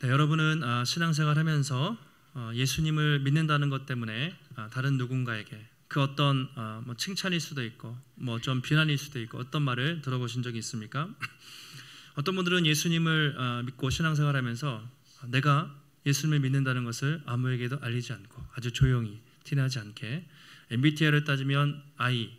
네, 여러분은 신앙생활 하면서 예수님을 믿는다는 것 때문에 다른 누군가에게 그 어떤 뭐 칭찬일 수도 있고 뭐 좀 비난일 수도 있고 어떤 말을 들어보신 적이 있습니까? 어떤 분들은 예수님을 믿고 신앙생활 하면서 내가 예수님을 믿는다는 것을 아무에게도 알리지 않고 아주 조용히 티나지 않게 MBTI를 따지면 I,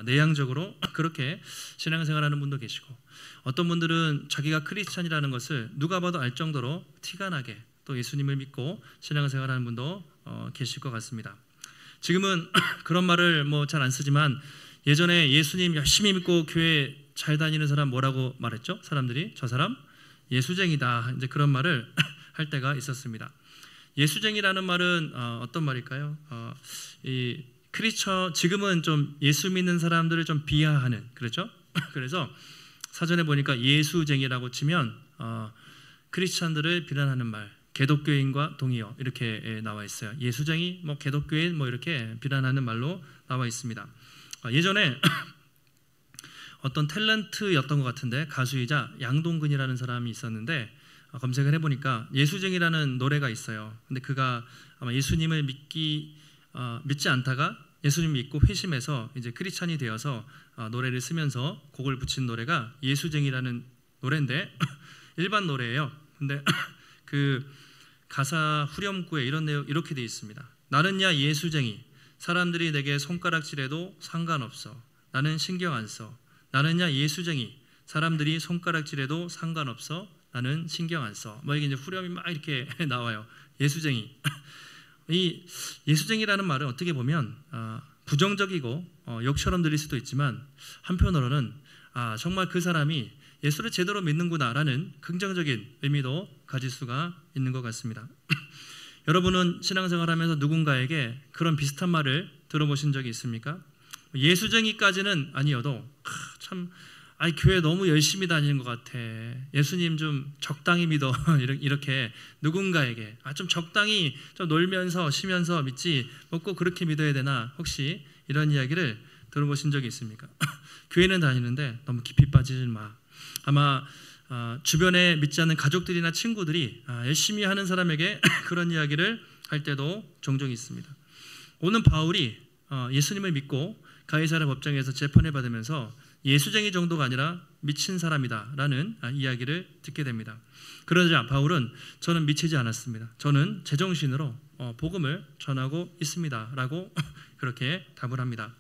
내향적으로 그렇게 신앙생활하는 분도 계시고, 어떤 분들은 자기가 크리스찬이라는 것을 누가 봐도 알 정도로 티가 나게 또 예수님을 믿고 신앙생활하는 분도 계실 것 같습니다. 지금은 그런 말을 뭐 잘 안 쓰지만 예전에 예수님 열심히 믿고 교회 잘 다니는 사람 뭐라고 말했죠? 사람들이 저 사람 예수쟁이다, 이제 그런 말을 할 때가 있었습니다. 예수쟁이라는 말은 어떤 말일까요? 이 크리스천, 지금은 좀 예수 믿는 사람들을 좀 비하하는, 그렇죠? 그래서 사전에 보니까 예수쟁이라고 치면 크리스천들을 비난하는 말, 개독교인과 동의어 이렇게 나와 있어요. 예수쟁이, 뭐 개독교인 뭐 이렇게 비난하는 말로 나와 있습니다. 예전에 어떤 탤런트였던 것 같은데 가수이자 양동근이라는 사람이 있었는데 검색을 해보니까 예수쟁이라는 노래가 있어요. 근데 그가 아마 예수님을 믿지 않다가 예수님 믿고 회심해서 이제 크리스찬이 되어서 노래를 쓰면서 곡을 붙인 노래가 예수쟁이라는 노래인데 일반 노래예요. 근데 그 가사 후렴구에 이런 내용 이렇게 되어 있습니다. 나는야 예수쟁이, 사람들이 내게 손가락질해도 상관없어, 나는 신경 안 써. 나는야 예수쟁이, 사람들이 손가락질해도 상관없어, 나는 신경 안 써. 뭐 이게 이제 후렴이 막 이렇게 나와요. 예수쟁이. 이 예수쟁이라는 말은 어떻게 보면 부정적이고 욕처럼 들릴 수도 있지만 한편으로는 정말 그 사람이 예수를 제대로 믿는구나라는 긍정적인 의미도 가질 수가 있는 것 같습니다. 여러분은 신앙생활하면서 누군가에게 그런 비슷한 말을 들어보신 적이 있습니까? 예수쟁이까지는 아니어도 참 교회 너무 열심히 다니는 것 같아, 예수님 좀 적당히 믿어 이렇게 누군가에게 좀 적당히 좀 놀면서 쉬면서 믿지 뭐 꼭 그렇게 믿어야 되나, 혹시 이런 이야기를 들어보신 적이 있습니까? 교회는 다니는데 너무 깊이 빠지지 마. 아마 주변에 믿지 않는 가족들이나 친구들이 열심히 하는 사람에게 그런 이야기를 할 때도 종종 있습니다. 오늘 바울이 예수님을 믿고 가이사랴 법정에서 재판을 받으면서 예수쟁이 정도가 아니라 미친 사람이다 라는 이야기를 듣게 됩니다. 그러자 바울은 저는 미치지 않았습니다, 저는 제정신으로 복음을 전하고 있습니다 라고 그렇게 답을 합니다.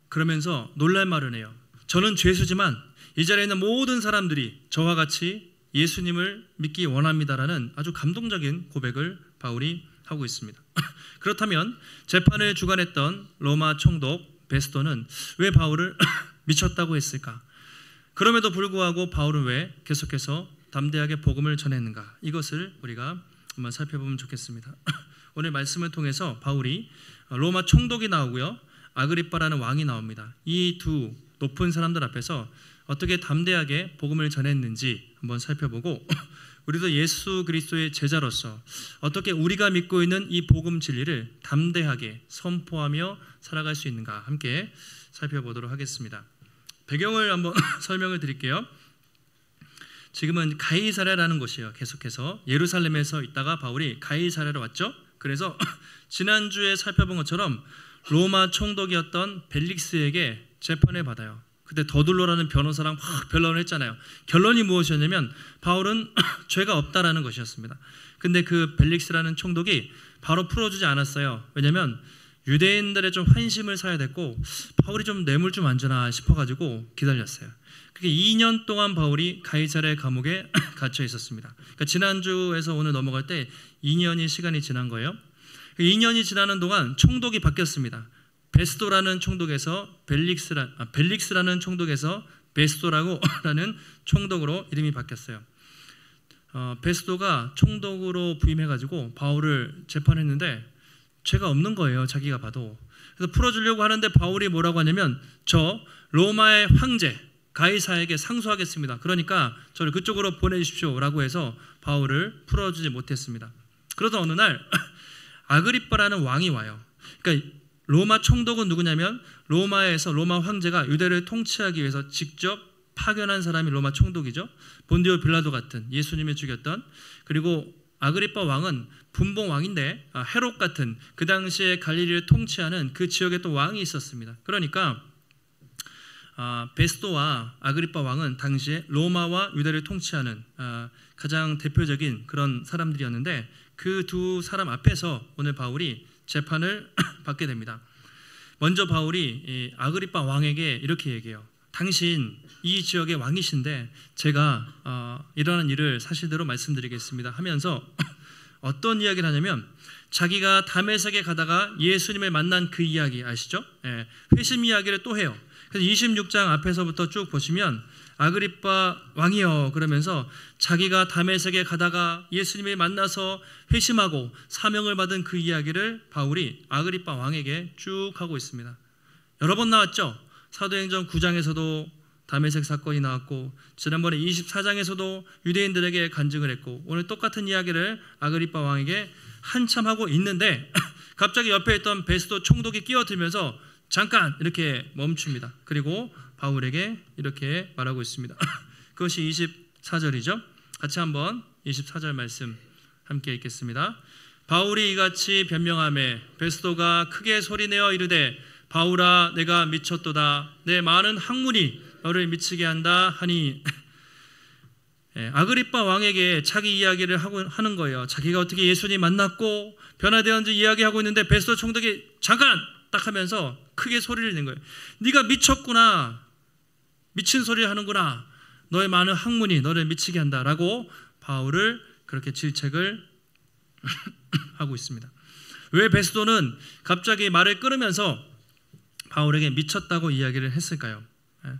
그러면서 놀랄 말을 해요. 저는 죄수지만 이 자리에 있는 모든 사람들이 저와 같이 예수님을 믿기 원합니다라는 아주 감동적인 고백을 바울이 하고 있습니다. 그렇다면 재판을 주관했던 로마 총독 베스토는 왜 바울을 미쳤다고 했을까? 그럼에도 불구하고 바울은 왜 계속해서 담대하게 복음을 전했는가? 이것을 우리가 한번 살펴보면 좋겠습니다. 오늘 말씀을 통해서 바울이 로마 총독이 나오고요, 아그리빠라는 왕이 나옵니다. 이 두 높은 사람들 앞에서 어떻게 담대하게 복음을 전했는지 한번 살펴보고, 우리도 예수 그리스도의 제자로서 어떻게 우리가 믿고 있는 이 복음 진리를 담대하게 선포하며 살아갈 수 있는가 함께 살펴보도록 하겠습니다. 배경을 한번 설명을 드릴게요. 지금은 가이사랴라는 곳이에요. 계속해서 예루살렘에서 있다가 바울이 가이사랴로 왔죠. 그래서 지난주에 살펴본 것처럼 로마 총독이었던 벨릭스에게 재판을 받아요. 그때 더둘로라는 변호사랑 막 변론을 했잖아요. 결론이 무엇이었냐면 바울은 죄가 없다라는 것이었습니다. 근데 그 벨릭스라는 총독이 바로 풀어주지 않았어요. 왜냐하면 유대인들의 좀 환심을 사야 됐고 바울이 좀 뇌물 좀 안 주나 싶어가지고 기다렸어요. 그게 2년 동안 바울이 가이사랴 감옥에 갇혀 있었습니다. 그러니까 지난주에서 오늘 넘어갈 때 2년이 시간이 지난 거예요. 2년이 지나는 동안 총독이 바뀌었습니다. 베스도라는 총독에서 벨릭스라는 총독에서 베스도라는 총독으로 이름이 바뀌었어요. 베스도가 총독으로 부임해가지고 바울을 재판했는데 죄가 없는 거예요, 자기가 봐도. 그래서 풀어주려고 하는데 바울이 뭐라고 하냐면 저 로마의 황제 가이사에게 상소하겠습니다, 그러니까 저를 그쪽으로 보내주십시오 라고 해서 바울을 풀어주지 못했습니다. 그러다 어느 날 아그리빠라는 왕이 와요. 그러니까 로마 총독은 누구냐면 로마 황제가 유대를 통치하기 위해서 직접 파견한 사람이 로마 총독이죠. 본디오 빌라도 같은 예수님을 죽였던, 그리고 아그리빠 왕은 분봉 왕인데 헤롯 같은 그 당시에 갈릴리를 통치하는 그 지역에 또 왕이 있었습니다. 그러니까 베스도와 아그리빠 왕은 당시에 로마와 유다를 통치하는 가장 대표적인 그런 사람들이었는데, 그 두 사람 앞에서 오늘 바울이 재판을 받게 됩니다. 먼저 바울이 아그리빠 왕에게 이렇게 얘기해요. 당신 이 지역의 왕이신데 제가 일어난 일을 사실대로 말씀드리겠습니다 하면서 어떤 이야기를 하냐면, 자기가 다메섹에 가다가 예수님을 만난 그 이야기 아시죠? 회심 이야기를 또 해요. 그래서 26장 앞에서부터 쭉 보시면 아그리빠 왕이여 그러면서 자기가 다메섹에 가다가 예수님을 만나서 회심하고 사명을 받은 그 이야기를 바울이 아그리빠 왕에게 쭉 하고 있습니다. 여러 번 나왔죠. 사도행전 9장에서도 다메섹 사건이 나왔고, 지난번에 24장에서도 유대인들에게 간증을 했고, 오늘 똑같은 이야기를 아그리빠 왕에게 한참 하고 있는데 갑자기 옆에 있던 베스도 총독이 끼어들면서 잠깐 이렇게 멈춥니다. 그리고 바울에게 이렇게 말하고 있습니다. 그것이 24절이죠. 같이 한번 24절 말씀 함께 읽겠습니다. 바울이 이같이 변명하매 베스도가 크게 소리내어 이르되 바울아 내가 미쳤도다. 내 많은 학문이 너를 미치게 한다 하니, 아그리빠 왕에게 자기 이야기를 하는 거예요. 자기가 어떻게 예수님 만났고 변화되었는지 이야기하고 있는데 베스도 총독이 잠깐 딱 하면서 크게 소리를 낸 거예요. 네가 미쳤구나. 미친 소리를 하는구나. 너의 많은 학문이 너를 미치게 한다라고 바울을 그렇게 질책을 하고 있습니다. 왜 베스도는 갑자기 말을 끊으면서 바울에게 미쳤다고 이야기를 했을까요?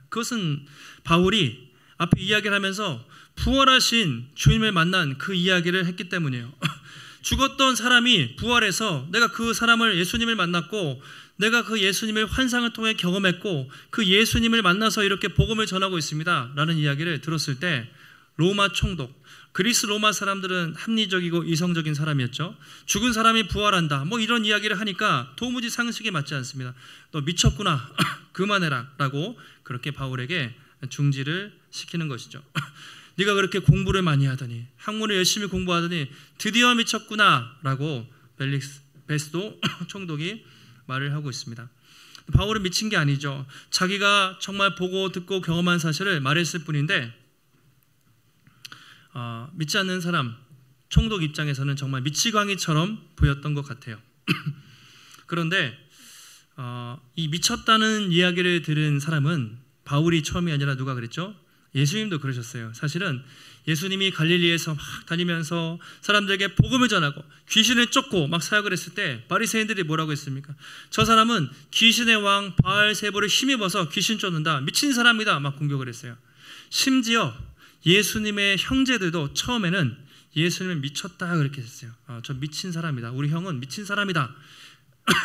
그것은 바울이 앞에 이야기를 하면서 부활하신 주님을 만난 그 이야기를 했기 때문이에요. 죽었던 사람이 부활해서 내가 그 사람을 예수님을 만났고 내가 그 예수님을 환상을 통해 경험했고 그 예수님을 만나서 이렇게 복음을 전하고 있습니다 라는 이야기를 들었을 때, 로마 총독, 그리스 로마 사람들은 합리적이고 이성적인 사람이었죠. 죽은 사람이 부활한다 뭐 이런 이야기를 하니까 도무지 상식에 맞지 않습니다. 너 미쳤구나. 그만해라 라고 그렇게 바울에게 중지를 시키는 것이죠. 네가 그렇게 공부를 많이 하더니, 학문을 열심히 공부하더니 드디어 미쳤구나 라고 베스도 총독이 말을 하고 있습니다. 바울은 미친 게 아니죠. 자기가 정말 보고 듣고 경험한 사실을 말했을 뿐인데, 믿지 않는 사람, 총독 입장에서는 정말 미치광이처럼 보였던 것 같아요. 그런데 이 미쳤다는 이야기를 들은 사람은 바울이 처음이 아니라 누가 그랬죠? 예수님도 그러셨어요. 사실은 예수님이 갈릴리에서 막 다니면서 사람들에게 복음을 전하고 귀신을 쫓고 막 사역을 했을 때 바리새인들이 뭐라고 했습니까? 저 사람은 귀신의 왕 바알세부를 힘입어서 귀신 쫓는다, 미친 사람이다 막 공격을 했어요. 심지어 예수님의 형제들도 처음에는 예수님을 미쳤다 그렇게 했어요. 저 미친 사람이다, 우리 형은 미친 사람이다.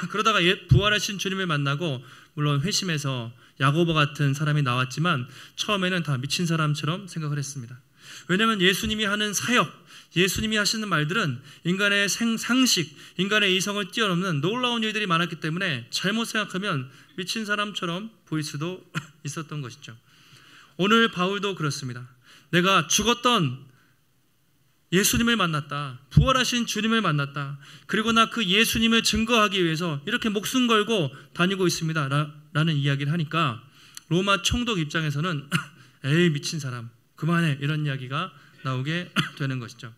그러다가 부활하신 주님을 만나고 물론 회심해서 야고보 같은 사람이 나왔지만 처음에는 다 미친 사람처럼 생각을 했습니다. 왜냐하면 예수님이 하는 사역, 예수님이 하시는 말들은 인간의 상식, 인간의 이성을 뛰어넘는 놀라운 일들이 많았기 때문에 잘못 생각하면 미친 사람처럼 보일 수도 있었던 것이죠. 오늘 바울도 그렇습니다. 내가 죽었던 예수님을 만났다, 부활하신 주님을 만났다, 그리고 나 그 예수님을 증거하기 위해서 이렇게 목숨 걸고 다니고 있습니다 라는 이야기를 하니까 로마 총독 입장에서는 에이 미친 사람 그만해 이런 이야기가 나오게 되는 것이죠.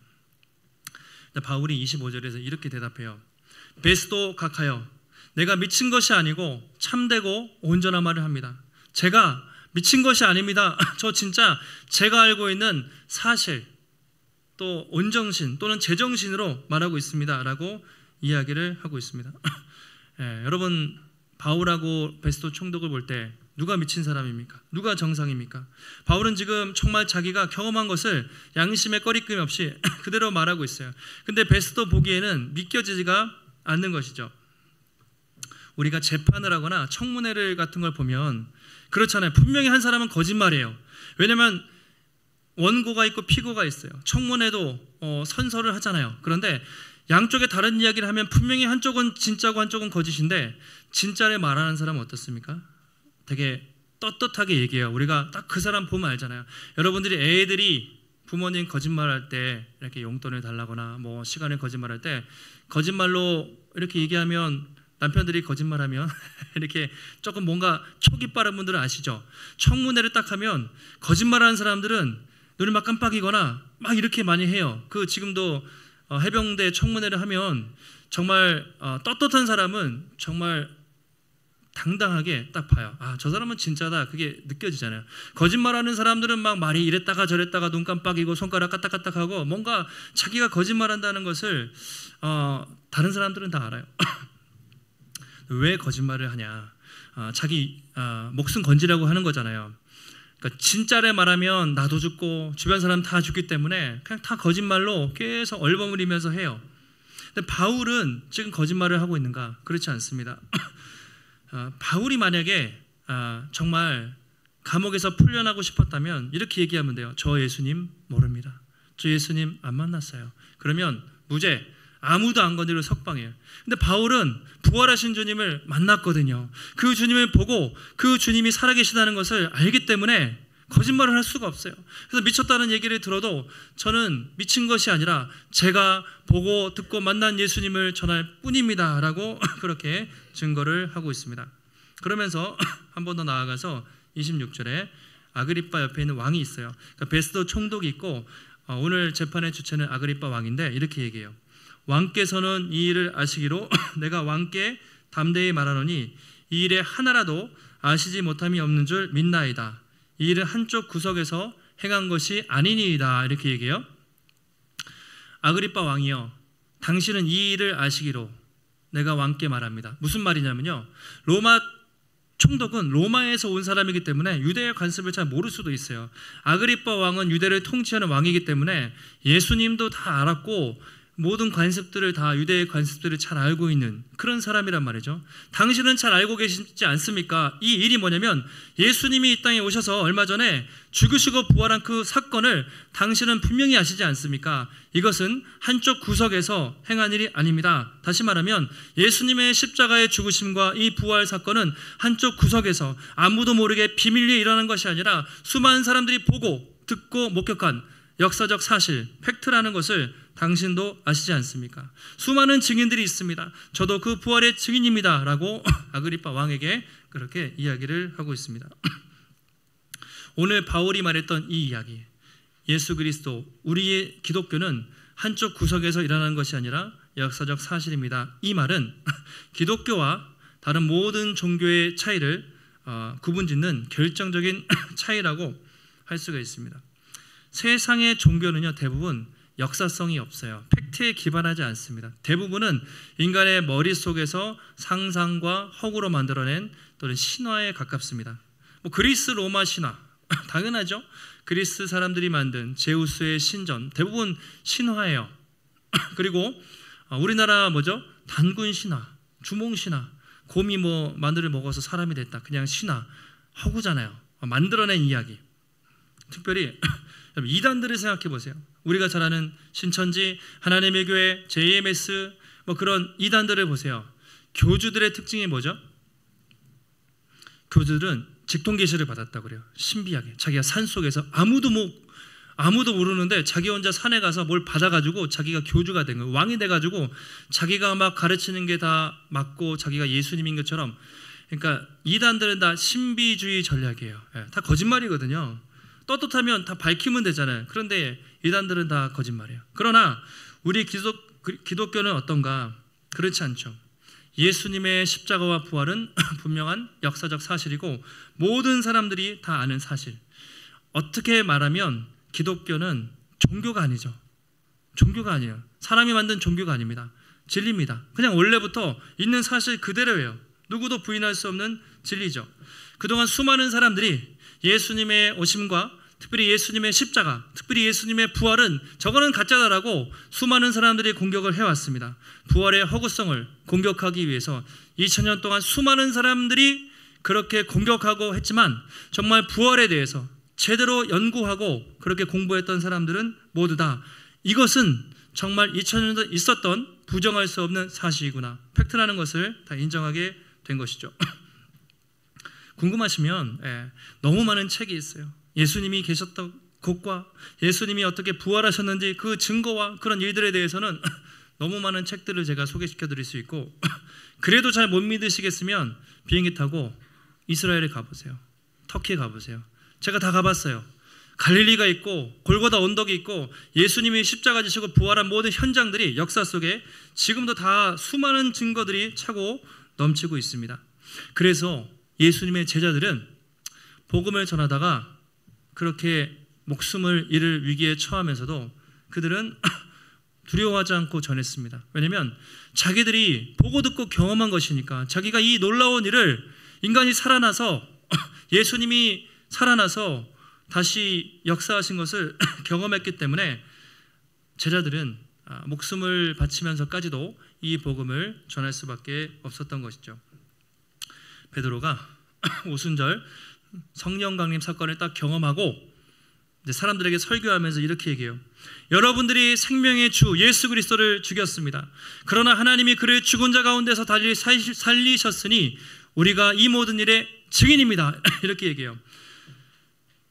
바울이 25절에서 이렇게 대답해요. 베스도 각하여 내가 미친 것이 아니고 참되고 온전한 말을 합니다. 제가 미친 것이 아닙니다. 저 진짜 제가 알고 있는 사실 또 온정신 또는 제정신으로 말하고 있습니다 라고 이야기를 하고 있습니다. 여러분, 바울하고 베스도 총독을 볼 때 누가 미친 사람입니까? 누가 정상입니까? 바울은 지금 정말 자기가 경험한 것을 양심의 꺼리낌 없이 그대로 말하고 있어요. 근데 베스도 보기에는 믿겨지지가 않는 것이죠. 우리가 재판을 하거나 청문회를 같은 걸 보면 그렇잖아요. 분명히 한 사람은 거짓말이에요. 왜냐하면 원고가 있고 피고가 있어요. 청문회도 선서를 하잖아요. 그런데 양쪽에 다른 이야기를 하면 분명히 한쪽은 진짜고 한쪽은 거짓인데 진짜를 말하는 사람은 어떻습니까? 되게 떳떳하게 얘기해요. 우리가 딱 그 사람 보면 알잖아요. 여러분들이 애들이 부모님 거짓말할 때 이렇게 용돈을 달라거나 뭐 시간을 거짓말할 때 거짓말로 이렇게 얘기하면 남편들이 거짓말하면 이렇게 조금 뭔가 촉이 빠른 분들은 아시죠? 청문회를 딱 하면 거짓말하는 사람들은 눈을 막 깜빡이거나 막 이렇게 많이 해요. 그 지금도 해병대 청문회를 하면 정말 떳떳한 사람은 정말 당당하게 딱 봐요. 아, 저 사람은 진짜다. 그게 느껴지잖아요. 거짓말하는 사람들은 막 말이 이랬다가 저랬다가 눈 깜빡이고 손가락 까딱까딱하고 뭔가 자기가 거짓말한다는 것을 다른 사람들은 다 알아요. 왜 거짓말을 하냐? 자기 목숨 건지라고 하는 거잖아요. 그러니까 진짜를 말하면 나도 죽고 주변 사람 다 죽기 때문에 그냥 다 거짓말로 계속 얼버무리면서 해요. 근데 바울은 지금 거짓말을 하고 있는가? 그렇지 않습니다. 바울이 만약에 정말 감옥에서 풀려나고 싶었다면 이렇게 얘기하면 돼요. 저 예수님 모릅니다. 저 예수님 안 만났어요. 그러면 무죄, 아무도 안 건드리고 석방해요. 근데 바울은 부활하신 주님을 만났거든요. 그 주님을 보고 그 주님이 살아계시다는 것을 알기 때문에 거짓말을 할 수가 없어요. 그래서 미쳤다는 얘기를 들어도 저는 미친 것이 아니라 제가 보고 듣고 만난 예수님을 전할 뿐입니다 라고 그렇게 증거를 하고 있습니다. 그러면서 한 번 더 나아가서 26절에 아그리빠 옆에 있는 왕이 있어요. 그러니까 베스도 총독이 있고 오늘 재판의 주체는 아그리빠 왕인데 이렇게 얘기해요. 왕께서는 이 일을 아시기로 내가 왕께 담대히 말하노니 이 일에 하나라도 아시지 못함이 없는 줄 믿나이다. 이 일은 한쪽 구석에서 행한 것이 아니니이다. 이렇게 얘기해요. 아그리빠 왕이요, 당신은 이 일을 아시기로 내가 왕께 말합니다. 무슨 말이냐면요, 로마 총독은 로마에서 온 사람이기 때문에 유대의 관습을 잘 모를 수도 있어요. 아그리빠 왕은 유대를 통치하는 왕이기 때문에 예수님도 다 알았고 모든 관습들을 다 유대의 관습들을 잘 알고 있는 그런 사람이란 말이죠. 당신은 잘 알고 계시지 않습니까? 이 일이 뭐냐면 예수님이 이 땅에 오셔서 얼마 전에 죽으시고 부활한 그 사건을 당신은 분명히 아시지 않습니까? 이것은 한쪽 구석에서 행한 일이 아닙니다. 다시 말하면 예수님의 십자가의 죽으심과 이 부활 사건은 한쪽 구석에서 아무도 모르게 비밀리에 일어난 것이 아니라 수많은 사람들이 보고 듣고 목격한 역사적 사실, 팩트라는 것을 당신도 아시지 않습니까? 수많은 증인들이 있습니다. 저도 그 부활의 증인입니다 라고 아그리빠 왕에게 그렇게 이야기를 하고 있습니다. 오늘 바울이 말했던 이 이야기, 예수 그리스도, 우리의 기독교는 한쪽 구석에서 일어나는 것이 아니라 역사적 사실입니다. 이 말은 기독교와 다른 모든 종교의 차이를 구분짓는 결정적인 차이라고 할 수가 있습니다. 세상의 종교는요, 대부분 역사성이 없어요. 팩트에 기반하지 않습니다. 대부분은 인간의 머릿속에서 상상과 허구로 만들어낸 또는 신화에 가깝습니다. 뭐 그리스 로마 신화 당연하죠. 그리스 사람들이 만든 제우스의 신전 대부분 신화예요. 그리고 우리나라 뭐죠? 단군 신화, 주몽 신화, 곰이 뭐 마늘을 먹어서 사람이 됐다, 그냥 신화, 허구잖아요. 만들어낸 이야기. 특별히 이단들을 생각해 보세요. 우리가 잘 아는 신천지, 하나님의 교회, JMS 뭐 그런 이단들을 보세요. 교주들의 특징이 뭐죠? 교주들은 직통계시를 받았다고 그래요. 신비하게 자기가 산속에서 아무도 모르는데 자기 혼자 산에 가서 뭘 받아가지고 자기가 교주가 된 거예요. 왕이 돼가지고 자기가 막 가르치는 게 다 맞고 자기가 예수님인 것처럼. 그러니까 이단들은 다 신비주의 전략이에요. 다 거짓말이거든요. 떳떳하면 다 밝히면 되잖아요. 그런데 이단들은 다 거짓말이에요. 그러나 우리 기독교는 어떤가? 그렇지 않죠. 예수님의 십자가와 부활은 분명한 역사적 사실이고 모든 사람들이 다 아는 사실. 어떻게 말하면 기독교는 종교가 아니죠. 종교가 아니에요. 사람이 만든 종교가 아닙니다. 진리입니다. 그냥 원래부터 있는 사실 그대로예요. 누구도 부인할 수 없는 진리죠. 그동안 수많은 사람들이 예수님의 오심과 특별히 예수님의 십자가, 특별히 예수님의 부활은 저거는 가짜다라고 수많은 사람들이 공격을 해왔습니다. 부활의 허구성을 공격하기 위해서 2000년 동안 수많은 사람들이 그렇게 공격하고 했지만 정말 부활에 대해서 제대로 연구하고 그렇게 공부했던 사람들은 모두 다 이것은 정말 2000년 전에 있었던 부정할 수 없는 사실이구나, 팩트라는 것을 다 인정하게 된 것이죠. 궁금하시면 너무 많은 책이 있어요. 예수님이 계셨던 곳과 예수님이 어떻게 부활하셨는지 그 증거와 그런 일들에 대해서는 너무 많은 책들을 제가 소개시켜 드릴 수 있고, 그래도 잘 못 믿으시겠으면 비행기 타고 이스라엘에 가보세요. 터키에 가보세요. 제가 다 가봤어요. 갈릴리가 있고 골고다 언덕이 있고 예수님이 십자가 지시고 부활한 모든 현장들이 역사 속에 지금도 다 수많은 증거들이 차고 넘치고 있습니다. 그래서 예수님의 제자들은 복음을 전하다가 그렇게 목숨을 잃을 위기에 처하면서도 그들은 두려워하지 않고 전했습니다. 왜냐하면 자기들이 보고 듣고 경험한 것이니까, 자기가 이 놀라운 일을 인간이 살아나서 예수님이 살아나서 다시 역사하신 것을 경험했기 때문에 제자들은 목숨을 바치면서까지도 이 복음을 전할 수밖에 없었던 것이죠. 베드로가 오순절 성령 강림 사건을 딱 경험하고 이제 사람들에게 설교하면서 이렇게 얘기해요. 여러분들이 생명의 주 예수 그리스도를 죽였습니다. 그러나 하나님이 그를 죽은 자 가운데서 다시 살리셨으니 우리가 이 모든 일의 증인입니다. 이렇게 얘기해요.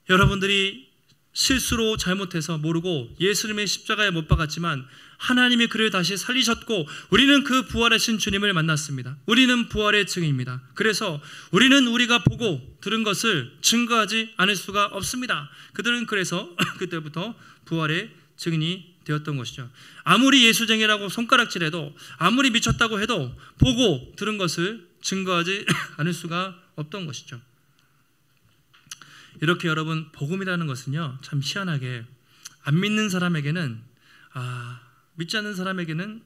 여러분들이 실수로 잘못해서 모르고 예수님의 십자가에 못 박았지만 하나님이 그를 다시 살리셨고 우리는 그 부활하신 주님을 만났습니다. 우리는 부활의 증인입니다. 그래서 우리는 우리가 보고 들은 것을 증거하지 않을 수가 없습니다. 그들은 그래서 그때부터 부활의 증인이 되었던 것이죠. 아무리 예수쟁이라고 손가락질해도, 아무리 미쳤다고 해도 보고 들은 것을 증거하지 않을 수가 없던 것이죠. 이렇게 여러분, 복음이라는 것은요, 참 희한하게 안 믿는 사람에게는 믿지 않는 사람에게는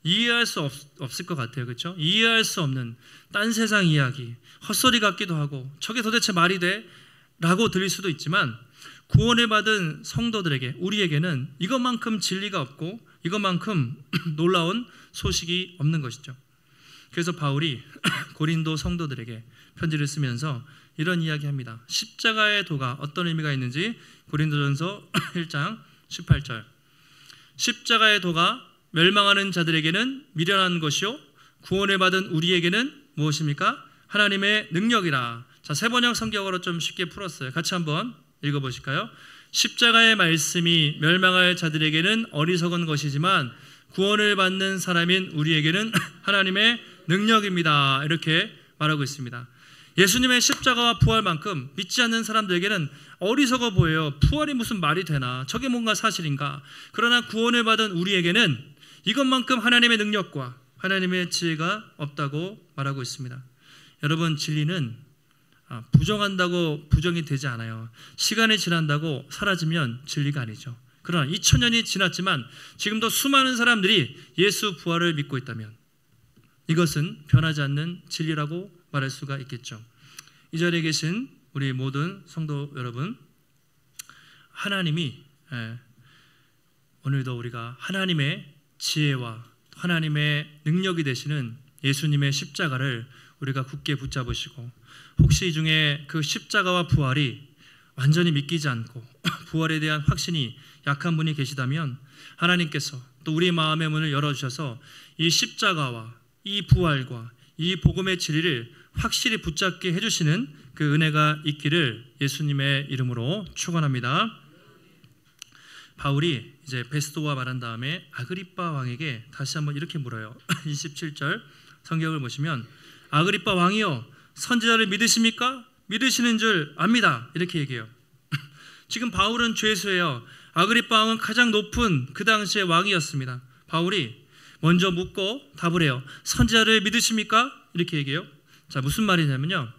이해할 수 없을 것 같아요. 그렇죠? 이해할 수 없는 딴 세상 이야기, 헛소리 같기도 하고 저게 도대체 말이 돼? 라고 들릴 수도 있지만, 구원을 받은 성도들에게, 우리에게는 이것만큼 진리가 없고 이것만큼 놀라운 소식이 없는 것이죠. 그래서 바울이 고린도 성도들에게 편지를 쓰면서 이런 이야기합니다. 십자가의 도가 어떤 의미가 있는지 고린도전서 1장 18절. 십자가의 도가 멸망하는 자들에게는 미련한 것이요 구원을 받은 우리에게는 무엇입니까? 하나님의 능력이라. 자, 세번역 성경으로 좀 쉽게 풀었어요. 같이 한번 읽어보실까요? 십자가의 말씀이 멸망할 자들에게는 어리석은 것이지만 구원을 받는 사람인 우리에게는 하나님의 능력입니다. 이렇게 말하고 있습니다. 예수님의 십자가와 부활만큼 믿지 않는 사람들에게는 어리석어 보여요. 부활이 무슨 말이 되나? 저게 뭔가 사실인가? 그러나 구원을 받은 우리에게는 이것만큼 하나님의 능력과 하나님의 지혜가 없다고 말하고 있습니다. 여러분, 진리는 부정한다고 부정이 되지 않아요. 시간이 지난다고 사라지면 진리가 아니죠. 그러나 2000년이 지났지만 지금도 수많은 사람들이 예수 부활을 믿고 있다면 이것은 변하지 않는 진리라고 말할 수가 있겠죠. 이 자리에 계신 우리 모든 성도 여러분, 하나님이 오늘도 우리가 하나님의 지혜와 하나님의 능력이 되시는 예수님의 십자가를 우리가 굳게 붙잡으시고, 혹시 이 중에 그 십자가와 부활이 완전히 믿기지 않고 부활에 대한 확신이 약한 분이 계시다면 하나님께서 또 우리 마음의 문을 열어주셔서 이 십자가와 이 부활과 이 복음의 진리를 확실히 붙잡게 해주시는 그 은혜가 있기를 예수님의 이름으로 축원합니다. 바울이 이제 베스도와 말한 다음에 아그리빠 왕에게 다시 한번 이렇게 물어요. 27절 성경을 보시면 아그리빠 왕이여 선지자를 믿으십니까? 믿으시는 줄 압니다. 이렇게 얘기해요. 지금 바울은 죄수예요. 아그리빠 왕은 가장 높은 그 당시의 왕이었습니다. 바울이 먼저 묻고 답을 해요. 선지자를 믿으십니까? 이렇게 얘기해요. 자, 무슨 말이냐면요,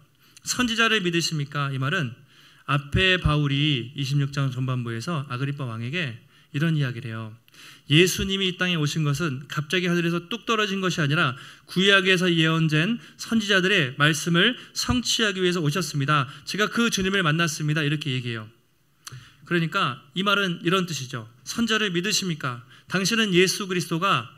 선지자를 믿으십니까? 이 말은 앞에 바울이 26장 전반부에서 아그리빠 왕에게 이런 이야기를 해요. 예수님이 이 땅에 오신 것은 갑자기 하늘에서 뚝 떨어진 것이 아니라 구약에서 예언된 선지자들의 말씀을 성취하기 위해서 오셨습니다. 제가 그 주님을 만났습니다. 이렇게 얘기해요. 그러니까 이 말은 이런 뜻이죠. 선지자를 믿으십니까? 당신은 예수 그리스도가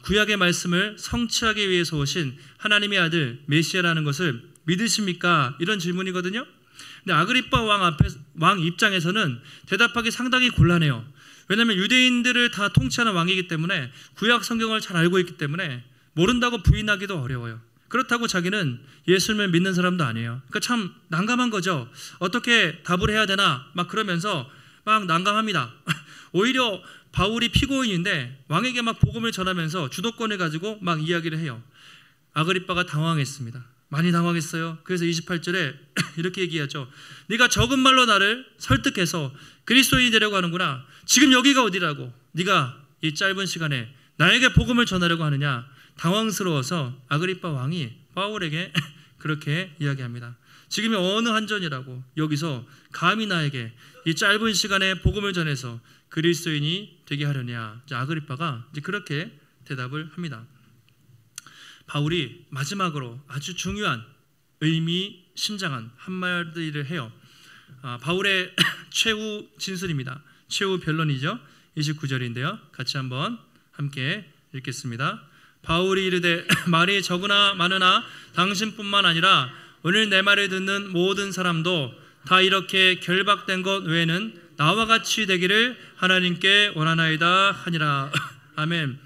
구약의 말씀을 성취하기 위해서 오신 하나님의 아들 메시아라는 것을 믿으십니까? 이런 질문이거든요. 근데 아그리빠 왕 입장에서는 대답하기 상당히 곤란해요. 왜냐하면 유대인들을 다 통치하는 왕이기 때문에 구약 성경을 잘 알고 있기 때문에 모른다고 부인하기도 어려워요. 그렇다고 자기는 예수님을 믿는 사람도 아니에요. 그러니까 참 난감한 거죠. 어떻게 답을 해야 되나 막 그러면서 막 난감합니다. 오히려 바울이 피고인인데 왕에게 막 복음을 전하면서 주도권을 가지고 막 이야기를 해요. 아그리빠가 당황했습니다. 많이 당황했어요. 그래서 28절에 이렇게 얘기하죠. 네가 적은 말로 나를 설득해서 그리스도인이 되려고 하는구나. 지금 여기가 어디라고 네가 이 짧은 시간에 나에게 복음을 전하려고 하느냐. 당황스러워서 아그리빠 왕이 바울에게 그렇게 이야기합니다. 지금이 어느 한전이라고 여기서 감히 나에게 이 짧은 시간에 복음을 전해서 그리스도인이 되게 하려냐. 아그리빠가 이제 그렇게 대답을 합니다. 바울이 마지막으로 아주 중요한 의미심장한 한마디를 해요. 바울의 최후 진술입니다. 최후 변론이죠. 29절인데요. 같이 한번 함께 읽겠습니다. 바울이 이르되 말이 적으나 많으나 당신뿐만 아니라 오늘 내 말을 듣는 모든 사람도 다 이렇게 결박된 것 외에는 나와 같이 되기를 하나님께 원하나이다 하니라. 아멘.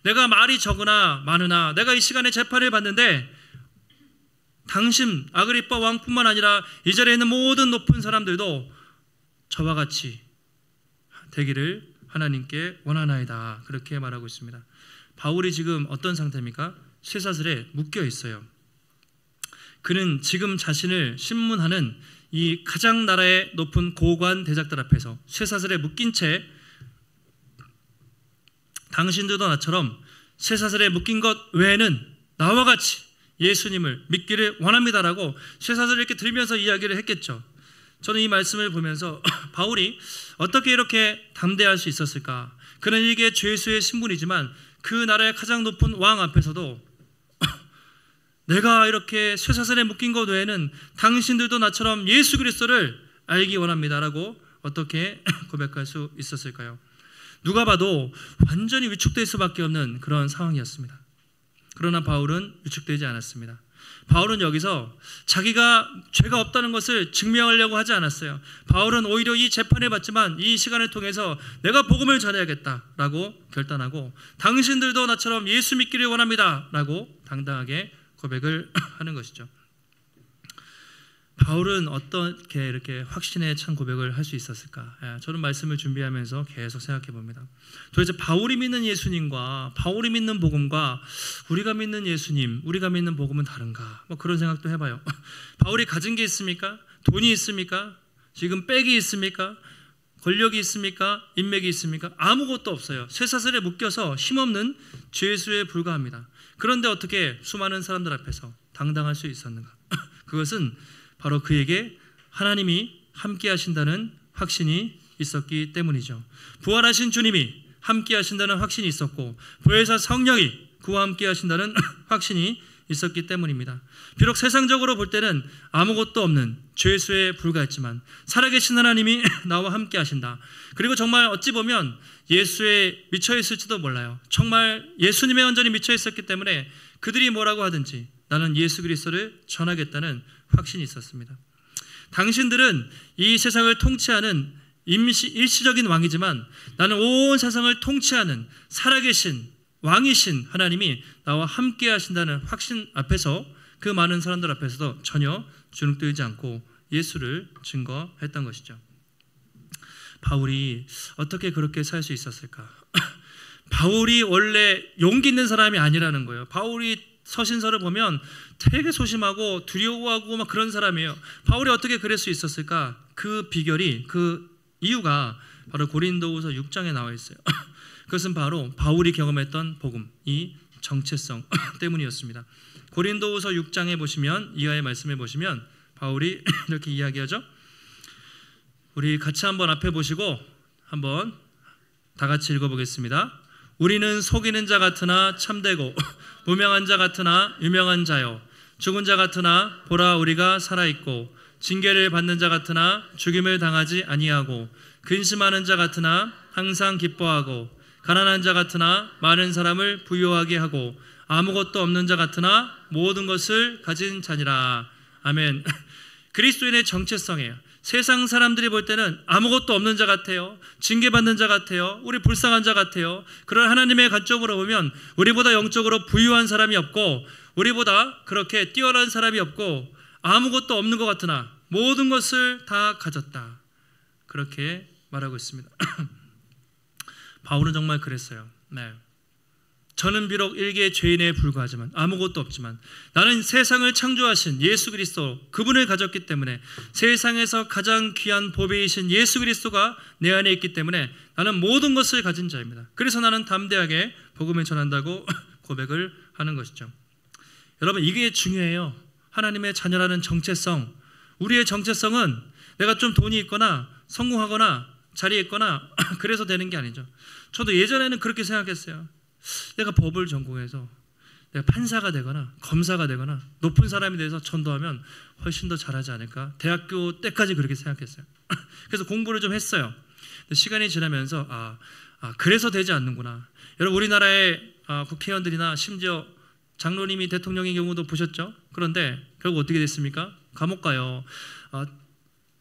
내가 말이 적으나 많으나 내가 이 시간에 재판을 받는데 당신 아그리빠 왕뿐만 아니라 이 자리에 있는 모든 높은 사람들도 저와 같이 되기를 하나님께 원하나이다. 그렇게 말하고 있습니다. 바울이 지금 어떤 상태입니까? 쇠사슬에 묶여 있어요. 그는 지금 자신을 신문하는 이 가장 나라의 높은 고관 대작들 앞에서 쇠사슬에 묶인 채 당신들도 나처럼 쇠사슬에 묶인 것 외에는 나와 같이 예수님을 믿기를 원합니다라고 쇠사슬을 이렇게 들면서 이야기를 했겠죠. 저는 이 말씀을 보면서 바울이 어떻게 이렇게 담대할 수 있었을까? 그는 이게 죄수의 신분이지만 그 나라의 가장 높은 왕 앞에서도 내가 이렇게 쇠사슬에 묶인 것 외에는 당신들도 나처럼 예수 그리스도를 알기 원합니다라고 어떻게 고백할 수 있었을까요? 누가 봐도 완전히 위축될 수밖에 없는 그런 상황이었습니다. 그러나 바울은 위축되지 않았습니다. 바울은 여기서 자기가 죄가 없다는 것을 증명하려고 하지 않았어요. 바울은 오히려 이 재판을 받지만 이 시간을 통해서 내가 복음을 전해야겠다라고 결단하고 당신들도 나처럼 예수 믿기를 원합니다라고 당당하게 고백을 하는 것이죠. 바울은 어떻게 이렇게 확신에 찬 고백을 할 수 있었을까? 저는 말씀을 준비하면서 계속 생각해 봅니다. 도대체 바울이 믿는 예수님과 바울이 믿는 복음과 우리가 믿는 예수님, 우리가 믿는 복음은 다른가? 뭐 그런 생각도 해봐요. 바울이 가진 게 있습니까? 돈이 있습니까? 지금 백이 있습니까? 권력이 있습니까? 인맥이 있습니까? 아무것도 없어요. 쇠사슬에 묶여서 힘없는 죄수에 불과합니다. 그런데 어떻게 수많은 사람들 앞에서 당당할 수 있었는가? 그것은 바로 그에게 하나님이 함께 하신다는 확신이 있었기 때문이죠. 부활하신 주님이 함께 하신다는 확신이 있었고 보혜사 성령이 그와 함께 하신다는 확신이 있었기 때문입니다. 비록 세상적으로 볼 때는 아무것도 없는 죄수에 불과했지만 살아계신 하나님이 나와 함께 하신다. 그리고 정말 어찌 보면 예수에 미쳐 있을지도 몰라요. 정말 예수님에 완전히 미쳐 있었기 때문에 그들이 뭐라고 하든지 나는 예수 그리스도를 전하겠다는 확신이 있었습니다. 당신들은 이 세상을 통치하는 일시적인 왕이지만 나는 온 세상을 통치하는 살아계신 왕이신 하나님이 나와 함께 하신다는 확신 앞에서 그 많은 사람들 앞에서도 전혀 주눅들지 않고 예수를 증거했던 것이죠. 바울이 어떻게 그렇게 살 수 있었을까? 바울이 원래 용기 있는 사람이 아니라는 거예요. 바울이 서신서를 보면 되게 소심하고 두려워하고 막 그런 사람이에요. 바울이 어떻게 그럴 수 있었을까? 그 비결이, 그 이유가 바로 고린도후서 6장에 나와 있어요. 그것은 바로 바울이 경험했던 복음, 이 정체성 때문이었습니다. 고린도후서 6장에 보시면, 이하의 말씀에 보시면 바울이 이렇게 이야기하죠. 우리 같이 한번 앞에 보시고 한번 다 같이 읽어보겠습니다. 우리는 속이는 자 같으나 참되고 무명한 자 같으나 유명한 자요, 죽은 자 같으나 보라 우리가 살아있고, 징계를 받는 자 같으나 죽임을 당하지 아니하고, 근심하는 자 같으나 항상 기뻐하고, 가난한 자 같으나 많은 사람을 부유하게 하고, 아무것도 없는 자 같으나 모든 것을 가진 자니라. 아멘. 그리스도인의 정체성이에요. 세상 사람들이 볼 때는 아무것도 없는 자 같아요. 징계받는 자 같아요. 우리 불쌍한 자 같아요. 그런 하나님의 관점으로 보면 우리보다 영적으로 부유한 사람이 없고 우리보다 그렇게 뛰어난 사람이 없고 아무것도 없는 것 같으나 모든 것을 다 가졌다. 그렇게 말하고 있습니다. 바울은 정말 그랬어요. 네. 저는 비록 일개의 죄인에 불과하지만 아무것도 없지만 나는 세상을 창조하신 예수 그리스도 그분을 가졌기 때문에 세상에서 가장 귀한 보배이신 예수 그리스도가 내 안에 있기 때문에 나는 모든 것을 가진 자입니다. 그래서 나는 담대하게 복음을 전한다고 고백을 하는 것이죠. 여러분, 이게 중요해요. 하나님의 자녀라는 정체성. 우리의 정체성은 내가 좀 돈이 있거나 성공하거나 자리에 있거나 그래서 되는 게 아니죠. 저도 예전에는 그렇게 생각했어요. 내가 법을 전공해서 내가 판사가 되거나 검사가 되거나 높은 사람이 돼서 전도하면 훨씬 더 잘하지 않을까. 대학교 때까지 그렇게 생각했어요. 그래서 공부를 좀 했어요. 근데 시간이 지나면서 그래서 되지 않는구나. 여러분, 우리나라의 국회의원들이나 심지어 장로님이 대통령의 경우도 보셨죠. 그런데 결국 어떻게 됐습니까? 감옥 가요.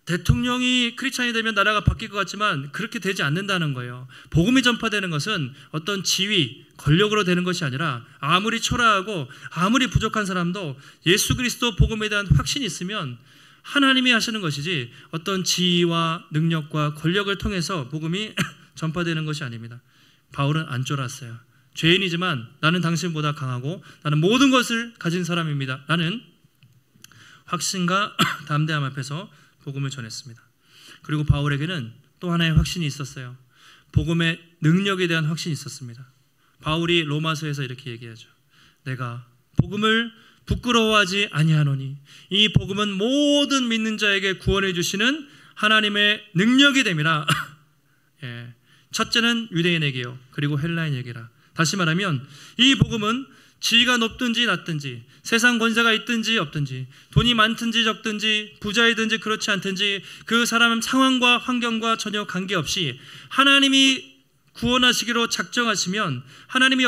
대통령이 크리스찬이 되면 나라가 바뀔 것 같지만 그렇게 되지 않는다는 거예요. 복음이 전파되는 것은 어떤 지위, 권력으로 되는 것이 아니라 아무리 초라하고 아무리 부족한 사람도 예수 그리스도 복음에 대한 확신이 있으면 하나님이 하시는 것이지 어떤 지위와 능력과 권력을 통해서 복음이 전파되는 것이 아닙니다. 바울은 안 쫄았어요. 죄인이지만 나는 당신보다 강하고 나는 모든 것을 가진 사람입니다. 나는 확신과 담대함 앞에서 복음을 전했습니다. 그리고 바울에게는 또 하나의 확신이 있었어요. 복음의 능력에 대한 확신이 있었습니다. 바울이 로마서에서 이렇게 얘기하죠. 내가 복음을 부끄러워하지 아니하노니 이 복음은 모든 믿는 자에게 구원해 주시는 하나님의 능력이 됨이라. 예. 첫째는 유대인에게요. 그리고 헬라인에게라. 다시 말하면 이 복음은 지위가 높든지 낮든지 세상 권세가 있든지 없든지 돈이 많든지 적든지 부자이든지 그렇지 않든지 그 사람 상황과 환경과 전혀 관계없이 하나님이 구원하시기로 작정하시면 하나님이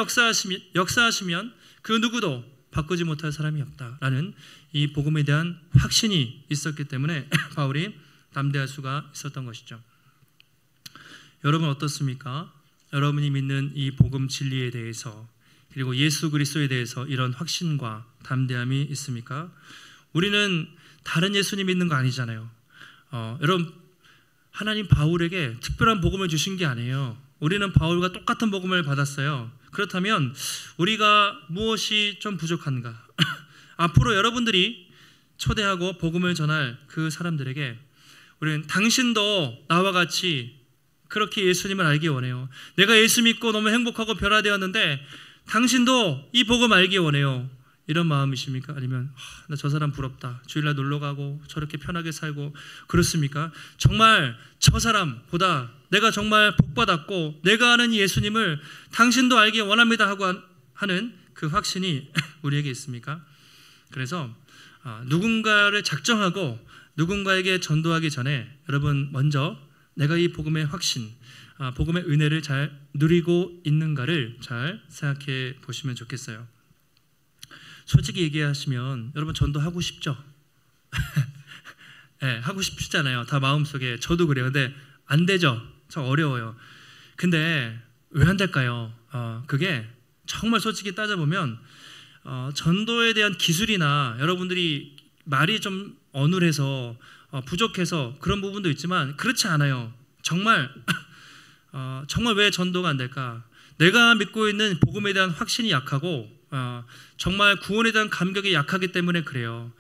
역사하시면 그 누구도 바꾸지 못할 사람이 없다라는 이 복음에 대한 확신이 있었기 때문에 바울이 담대할 수가 있었던 것이죠. 여러분 어떻습니까? 여러분이 믿는 이 복음 진리에 대해서 그리고 예수 그리스도에 대해서 이런 확신과 담대함이 있습니까? 우리는 다른 예수님 믿는 거 아니잖아요. 여러분, 하나님 바울에게 특별한 복음을 주신 게 아니에요. 우리는 바울과 똑같은 복음을 받았어요. 그렇다면 우리가 무엇이 좀 부족한가? 앞으로 여러분들이 초대하고 복음을 전할 그 사람들에게 우리는 당신도 나와 같이 그렇게 예수님을 알기 원해요. 내가 예수 믿고 너무 행복하고 변화되었는데 당신도 이 복음 알기 원해요. 이런 마음이십니까? 아니면 나 저 사람 부럽다. 주일날 놀러 가고 저렇게 편하게 살고 그렇습니까? 정말 저 사람보다 내가 정말 복받았고 내가 아는 예수님을 당신도 알기 원합니다 하고 하는 그 확신이 우리에게 있습니까? 그래서 누군가를 작정하고 누군가에게 전도하기 전에 여러분 먼저 내가 이 복음의 확신, 복음의 은혜를 잘 누리고 있는가를 잘 생각해 보시면 좋겠어요. 솔직히 얘기하시면 여러분 전도하고 싶죠? 네, 하고 싶잖아요. 다 마음속에. 저도 그래요. 근데 안 되죠. 참 어려워요. 근데 왜 안 될까요? 그게 정말 솔직히 따져보면 전도에 대한 기술이나 여러분들이 말이 좀 어눌해서 부족해서 그런 부분도 있지만 그렇지 않아요. 정말 정말 왜 전도가 안 될까? 내가 믿고 있는 복음에 대한 확신이 약하고 정말 구원에 대한 감격이 약하기 때문에 그래요.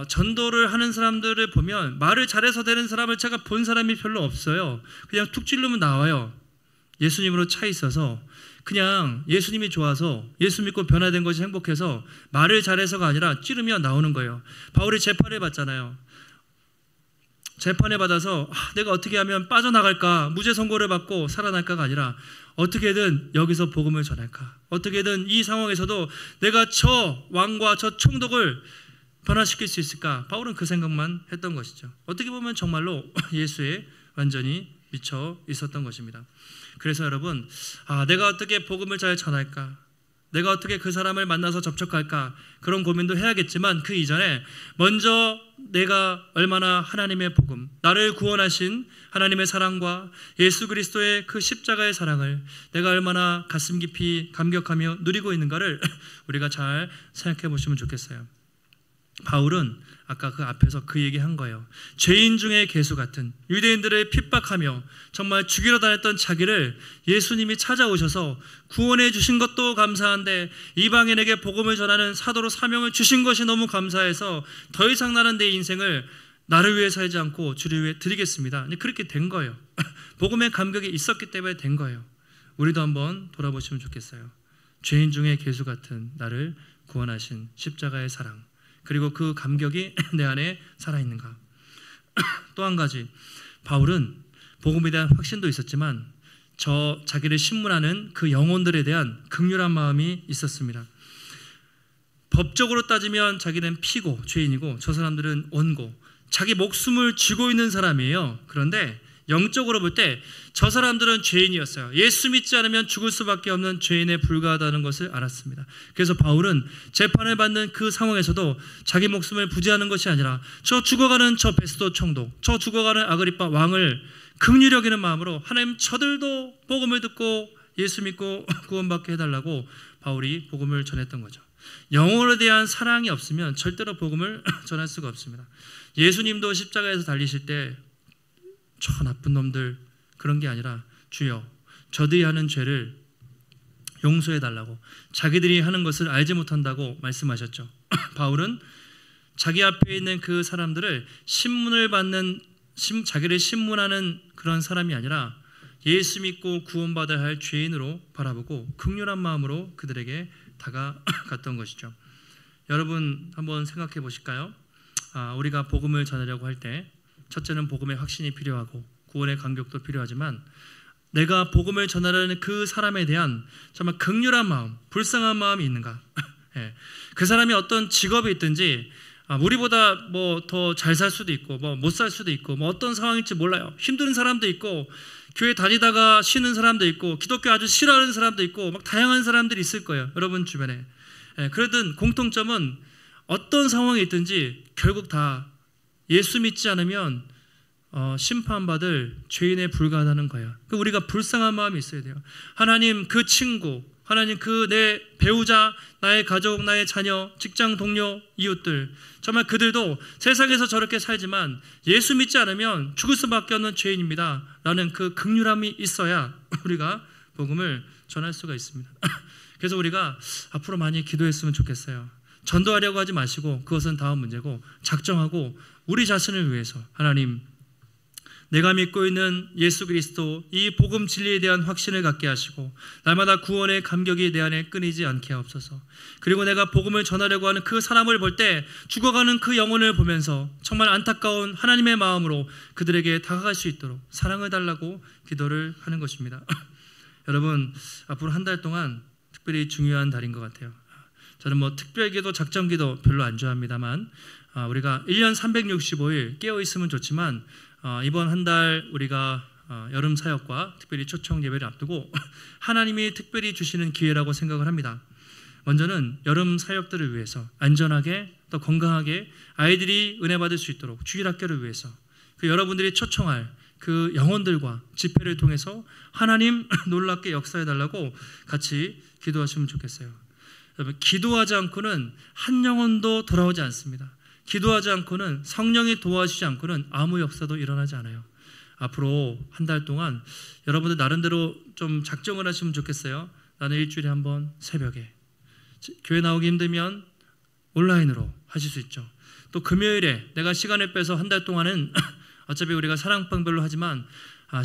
전도를 하는 사람들을 보면 말을 잘해서 되는 사람을 제가 본 사람이 별로 없어요. 그냥 툭 찌르면 나와요. 예수님으로 차 있어서 그냥 예수님이 좋아서 예수 믿고 변화된 것이 행복해서 말을 잘해서가 아니라 찌르면 나오는 거예요. 바울이 재판을 받잖아요. 재판에 받아서 내가 어떻게 하면 빠져나갈까, 무죄 선고를 받고 살아날까가 아니라 어떻게든 여기서 복음을 전할까, 어떻게든 이 상황에서도 내가 저 왕과 저 총독을 변화시킬 수 있을까. 바울은 그 생각만 했던 것이죠. 어떻게 보면 정말로 예수에 완전히 미쳐 있었던 것입니다. 그래서 여러분, 내가 어떻게 복음을 잘 전할까, 내가 어떻게 그 사람을 만나서 접촉할까? 그런 고민도 해야겠지만 그 이전에 먼저 내가 얼마나 하나님의 복음, 나를 구원하신 하나님의 사랑과 예수 그리스도의 그 십자가의 사랑을 내가 얼마나 가슴 깊이 감격하며 누리고 있는가를 우리가 잘 생각해 보시면 좋겠어요. 바울은 아까 그 앞에서 그 얘기한 거예요. 죄인 중에 괴수 같은 유대인들을 핍박하며 정말 죽이러 다녔던 자기를 예수님이 찾아오셔서 구원해 주신 것도 감사한데 이방인에게 복음을 전하는 사도로 사명을 주신 것이 너무 감사해서 더 이상 나는 내 인생을 나를 위해 살지 않고 주를 위해 드리겠습니다. 그렇게 된 거예요. 복음의 감격이 있었기 때문에 된 거예요. 우리도 한번 돌아보시면 좋겠어요. 죄인 중에 괴수 같은 나를 구원하신 십자가의 사랑, 그리고 그 감격이 내 안에 살아있는가. 또 한 가지, 바울은 복음에 대한 확신도 있었지만 자기를 신문하는 그 영혼들에 대한 긍휼한 마음이 있었습니다. 법적으로 따지면 자기는 피고 죄인이고 저 사람들은 원고, 자기 목숨을 쥐고 있는 사람이에요. 그런데 영적으로 볼 때 저 사람들은 죄인이었어요. 예수 믿지 않으면 죽을 수밖에 없는 죄인에 불과하다는 것을 알았습니다. 그래서 바울은 재판을 받는 그 상황에서도 자기 목숨을 부지하는 것이 아니라 저 죽어가는 저 베스도 총독, 저 죽어가는 아그리빠 왕을 긍휼히 여기는 마음으로 하나님 저들도 복음을 듣고 예수 믿고 구원받게 해달라고 바울이 복음을 전했던 거죠. 영혼에 대한 사랑이 없으면 절대로 복음을 전할 수가 없습니다. 예수님도 십자가에서 달리실 때 저 나쁜 놈들 그런 게 아니라 주여 저들이 하는 죄를 용서해 달라고, 자기들이 하는 것을 알지 못한다고 말씀하셨죠. 바울은 자기 앞에 있는 그 사람들을 자기를 신문하는 그런 사람이 아니라 예수 믿고 구원받아야 할 죄인으로 바라보고 긍휼한 마음으로 그들에게 다가갔던 것이죠. 여러분 한번 생각해 보실까요? 우리가 복음을 전하려고 할 때 첫째는 복음의 확신이 필요하고 구원의 감격도 필요하지만 내가 복음을 전하려는 그 사람에 대한 정말 긍휼한 마음, 불쌍한 마음이 있는가? 예. 그 사람이 어떤 직업이 있든지 우리보다 뭐 더 잘 살 수도 있고 뭐 못 살 수도 있고 뭐 어떤 상황일지 몰라요. 힘든 사람도 있고 교회 다니다가 쉬는 사람도 있고 기독교 아주 싫어하는 사람도 있고 막 다양한 사람들이 있을 거예요. 여러분 주변에. 예. 그러든 공통점은 어떤 상황이 있든지 결국 다 예수 믿지 않으면 심판받을 죄인에 불과하다는 거예요. 우리가 불쌍한 마음이 있어야 돼요. 하나님 그 친구, 하나님 그 내 배우자, 나의 가족, 나의 자녀, 직장 동료, 이웃들, 정말 그들도 세상에서 저렇게 살지만 예수 믿지 않으면 죽을 수밖에 없는 죄인입니다 라는 그 긍휼함이 있어야 우리가 복음을 전할 수가 있습니다. 그래서 우리가 앞으로 많이 기도했으면 좋겠어요. 전도하려고 하지 마시고 그것은 다음 문제고, 작정하고 우리 자신을 위해서 하나님 내가 믿고 있는 예수 그리스도 이 복음 진리에 대한 확신을 갖게 하시고 날마다 구원의 감격이 내 안에 끊이지 않게 하옵소서. 그리고 내가 복음을 전하려고 하는 그 사람을 볼 때 죽어가는 그 영혼을 보면서 정말 안타까운 하나님의 마음으로 그들에게 다가갈 수 있도록 사랑을 달라고 기도를 하는 것입니다. 여러분 앞으로 한 달 동안 특별히 중요한 달인 것 같아요. 저는 뭐 특별기도 작정기도 별로 안 좋아합니다만 우리가 1년 365일 깨어있으면 좋지만 이번 한 달 우리가 여름 사역과 특별히 초청 예배를 앞두고 하나님이 특별히 주시는 기회라고 생각을 합니다. 먼저는 여름 사역들을 위해서 안전하게 또 건강하게 아이들이 은혜 받을 수 있도록 주일학교를 위해서 그 여러분들이 초청할 그 영혼들과 집회를 통해서 하나님 놀랍게 역사해 달라고 같이 기도하시면 좋겠어요. 여러분 기도하지 않고는 한 영혼도 돌아오지 않습니다. 기도하지 않고는 성령이 도와주지 않고는 아무 역사도 일어나지 않아요. 앞으로 한 달 동안 여러분들 나름대로 좀 작정을 하시면 좋겠어요. 나는 일주일에 한 번 새벽에, 교회 나오기 힘들면 온라인으로 하실 수 있죠. 또 금요일에 내가 시간을 빼서 한 달 동안은 어차피 우리가 사랑방별로 하지만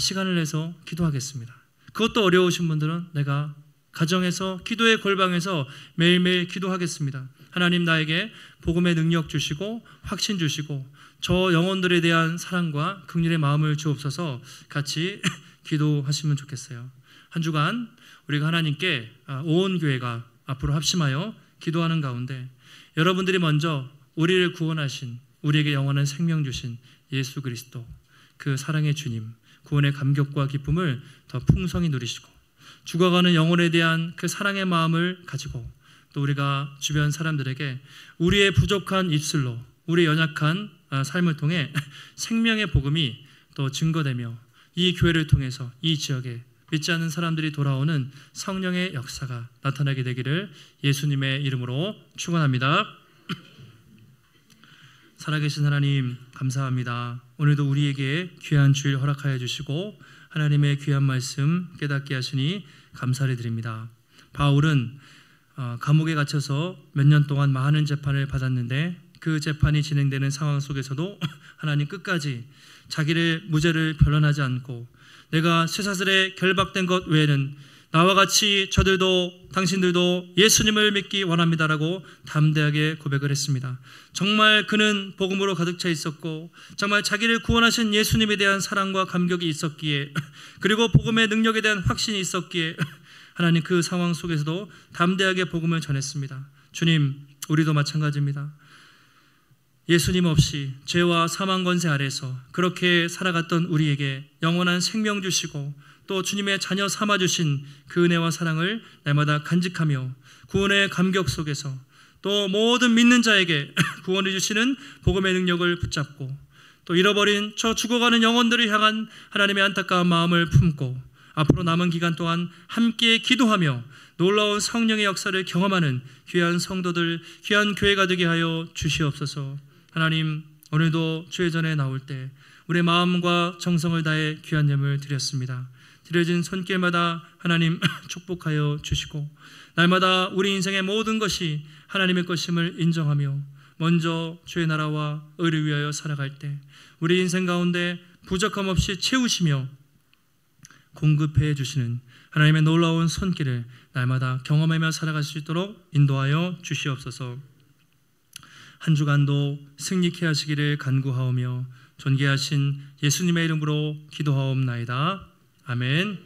시간을 내서 기도하겠습니다. 그것도 어려우신 분들은 내가 가정에서 기도의 골방에서 매일매일 기도하겠습니다. 하나님 나에게 복음의 능력 주시고 확신 주시고 저 영혼들에 대한 사랑과 긍휼의 마음을 주옵소서. 같이 기도하시면 좋겠어요. 한 주간 우리가 하나님께 온 교회가 앞으로 합심하여 기도하는 가운데 여러분들이 먼저 우리를 구원하신, 우리에게 영원한 생명 주신 예수 그리스도 그 사랑의 주님, 구원의 감격과 기쁨을 더 풍성히 누리시고 죽어가는 영혼에 대한 그 사랑의 마음을 가지고 또 우리가 주변 사람들에게 우리의 부족한 입술로 우리의 연약한 삶을 통해 생명의 복음이 또 증거되며 이 교회를 통해서 이 지역에 믿지 않는 사람들이 돌아오는 성령의 역사가 나타나게 되기를 예수님의 이름으로 축원합니다. 살아계신 하나님 감사합니다. 오늘도 우리에게 귀한 주일 허락하여 주시고 하나님의 귀한 말씀 깨닫게 하시니 감사를 드립니다. 바울은 감옥에 갇혀서 몇 년 동안 많은 재판을 받았는데 그 재판이 진행되는 상황 속에서도 하나님 끝까지 자기를 무죄를 변론하지 않고 내가 쇠사슬에 결박된 것 외에는 나와 같이 저들도 당신들도 예수님을 믿기 원합니다라고 담대하게 고백을 했습니다. 정말 그는 복음으로 가득 차 있었고 정말 자기를 구원하신 예수님에 대한 사랑과 감격이 있었기에 그리고 복음의 능력에 대한 확신이 있었기에 하나님 그 상황 속에서도 담대하게 복음을 전했습니다. 주님, 우리도 마찬가지입니다. 예수님 없이 죄와 사망 권세 아래서 그렇게 살아갔던 우리에게 영원한 생명 주시고 또 주님의 자녀 삼아주신 그 은혜와 사랑을 날마다 간직하며 구원의 감격 속에서 또 모든 믿는 자에게 구원해 주시는 복음의 능력을 붙잡고 또 잃어버린 저 죽어가는 영혼들을 향한 하나님의 안타까운 마음을 품고 앞으로 남은 기간 동안 함께 기도하며 놀라운 성령의 역사를 경험하는 귀한 성도들, 귀한 교회가 되게 하여 주시옵소서. 하나님, 오늘도 주의 전에 나올 때 우리의 마음과 정성을 다해 귀한 예물 드렸습니다. 드려진 손길마다 하나님 축복하여 주시고 날마다 우리 인생의 모든 것이 하나님의 것임을 인정하며 먼저 주의 나라와 의를 위하여 살아갈 때 우리 인생 가운데 부족함 없이 채우시며 공급해 주시는 하나님의 놀라운 손길을 날마다 경험하며 살아갈 수 있도록 인도하여 주시옵소서. 한 주간도 승리케 하시기를 간구하오며 존귀하신 예수님의 이름으로 기도하옵나이다. 아멘.